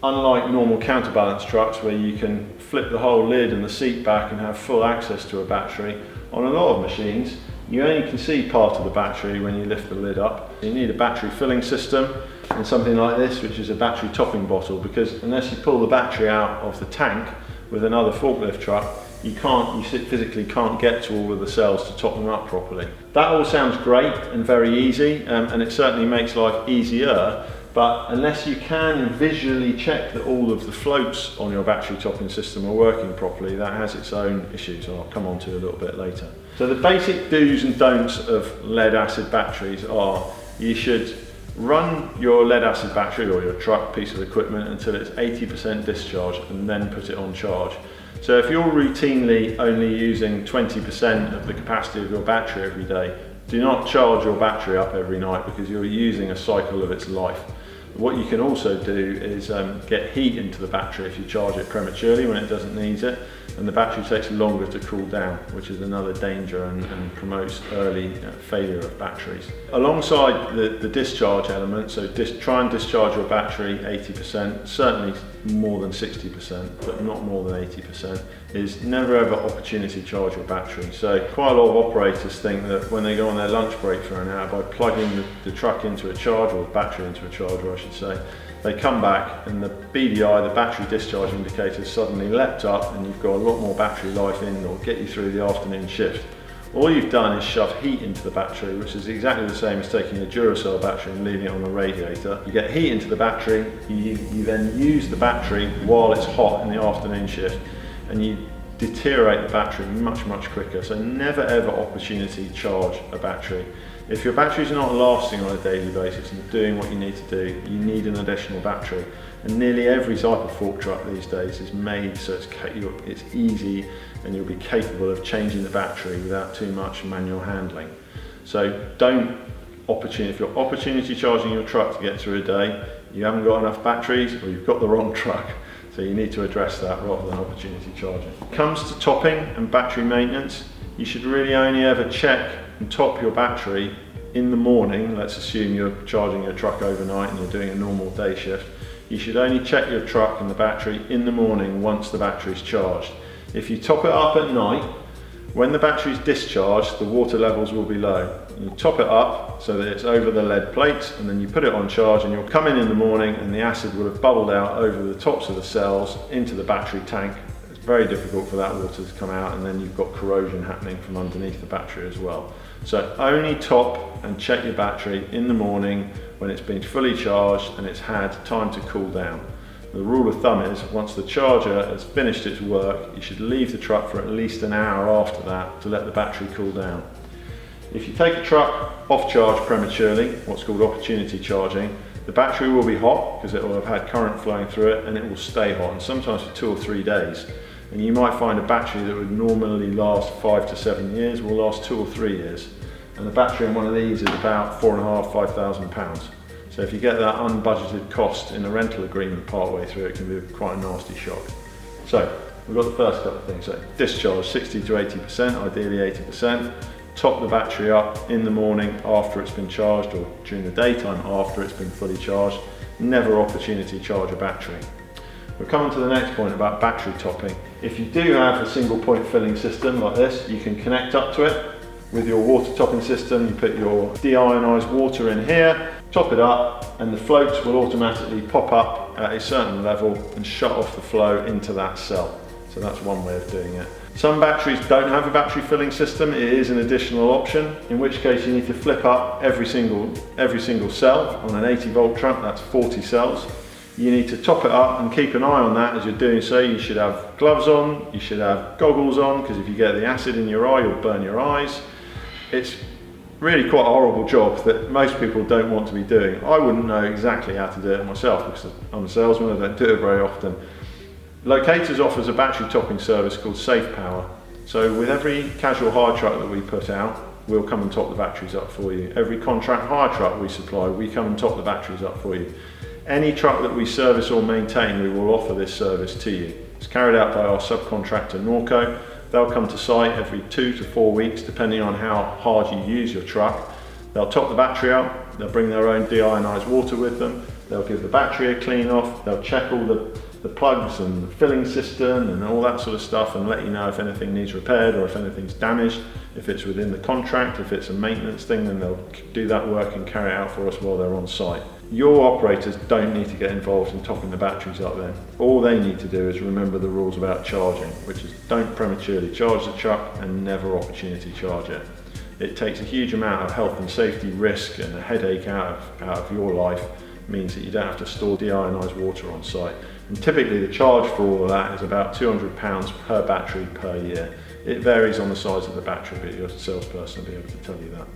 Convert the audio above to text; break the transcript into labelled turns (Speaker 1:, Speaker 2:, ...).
Speaker 1: Unlike normal counterbalance trucks where you can flip the whole lid and the seat back and have full access to a battery, on a lot of machines you only can see part of the battery when you lift the lid up. You need a battery filling system and something like this, which is a battery topping bottle, because unless you pull the battery out of the tank with another forklift truck, you physically can't get to all of the cells to top them up properly. That all sounds great and very easy, and it certainly makes life easier, but unless you can visually check that all of the floats on your battery topping system are working properly, that has its own issues, and I'll come on to a little bit later. So the basic do's and don'ts of lead acid batteries are: you should run your lead acid battery or your truck piece of equipment until it's 80% discharged and then put it on charge. So if you're routinely only using 20% of the capacity of your battery every day, do not charge your battery up every night, because you're using a cycle of its life. What you can also do is get heat into the battery if you charge it prematurely when it doesn't need it, and the battery takes longer to cool down, which is another danger and promotes early failure of batteries. Alongside the discharge element, so try and discharge your battery 80%, certainly more than 60%, but not more than 80%, is never ever opportunity charge your battery. So quite a lot of operators think that when they go on their lunch break for an hour, by plugging the truck into a charger, or the battery into a charger I should say, they come back and the BDI, the battery discharge indicator, suddenly leapt up, and you've got a lot more battery life in, or get you through the afternoon shift. All you've done is shove heat into the battery, which is exactly the same as taking a Duracell battery and leaving it on a radiator. You get heat into the battery, you then use the battery while it's hot in the afternoon shift, and you deteriorate the battery much quicker. So never ever opportunity charge a battery. If your battery's not lasting on a daily basis and doing what you need to do, you need an additional battery. And nearly every type of fork truck these days is made so it's easy, and you'll be capable of changing the battery without too much manual handling. So if you're opportunity charging your truck to get through a day, you haven't got enough batteries, or you've got the wrong truck. So you need to address that rather than opportunity charging. When it comes to topping and battery maintenance, you should really only ever check and top your battery in the morning. Let's assume you're charging your truck overnight and you're doing a normal day shift. You should only check your truck and the battery in the morning once the battery's charged. If you top it up at night, when the battery's discharged, the water levels will be low. You top it up so that it's over the lead plates, and then you put it on charge, and you'll come in the morning and the acid will have bubbled out over the tops of the cells into the battery tank. It's very difficult for that water to come out, and then you've got corrosion happening from underneath the battery as well. So only top and check your battery in the morning when it's been fully charged and it's had time to cool down. The rule of thumb is, once the charger has finished its work, you should leave the truck for at least an hour after that to let the battery cool down. If you take a truck off charge prematurely, what's called opportunity charging, the battery will be hot because it will have had current flowing through it, and it will stay hot, and sometimes for 2 or 3 days. And you might find a battery that would normally last 5 to 7 years will last 2 or 3 years. And a battery in one of these is about £4,500–5,000. So if you get that unbudgeted cost in a rental agreement part way through, it can be quite a nasty shock. So we've got the first couple of things. So discharge 60 to 80%, ideally 80%. Top the battery up in the morning after it's been charged, or during the daytime after it's been fully charged. Never opportunity charge a battery. We're coming to the next point about battery topping. If you do have a single point filling system like this, you can connect up to it with your water topping system. You put your deionized water in here, top it up, and the floats will automatically pop up at a certain level and shut off the flow into that cell. So that's one way of doing it. Some batteries don't have a battery filling system. It is an additional option, in which case you need to flip up every single cell. On an 80 volt truck, that's 40 cells. You need to top it up and keep an eye on that as you're doing so. You should have gloves on, you should have goggles on, because if you get the acid in your eye, you'll burn your eyes. It's really quite a horrible job that most people don't want to be doing. I wouldn't know exactly how to do it myself because I'm a salesman, I don't do it very often. Locators offers a battery topping service called Safe Power. So with every casual hire truck that we put out, we'll come and top the batteries up for you. Every contract hire truck we supply, we come and top the batteries up for you. Any truck that we service or maintain, we will offer this service to you. It's carried out by our subcontractor Norco. They'll come to site every 2 to 4 weeks, depending on how hard you use your truck. They'll top the battery up, they'll bring their own deionized water with them, They'll give the battery a clean off, they'll check all the plugs and the filling system and all that sort of stuff and let you know if anything needs repaired or if anything's damaged. If it's within the contract, if it's a maintenance thing, then they'll do that work and carry it out for us while they're on site. Your operators don't need to get involved in topping the batteries up then. All they need to do is remember the rules about charging, which is don't prematurely charge the truck and never opportunity charge it. It takes a huge amount of health and safety risk and a headache out of your life, means that you don't have to store deionized water on site. And typically the charge for all of that is about £200 per battery per year. It varies on the size of the battery, but your salesperson will be able to tell you that.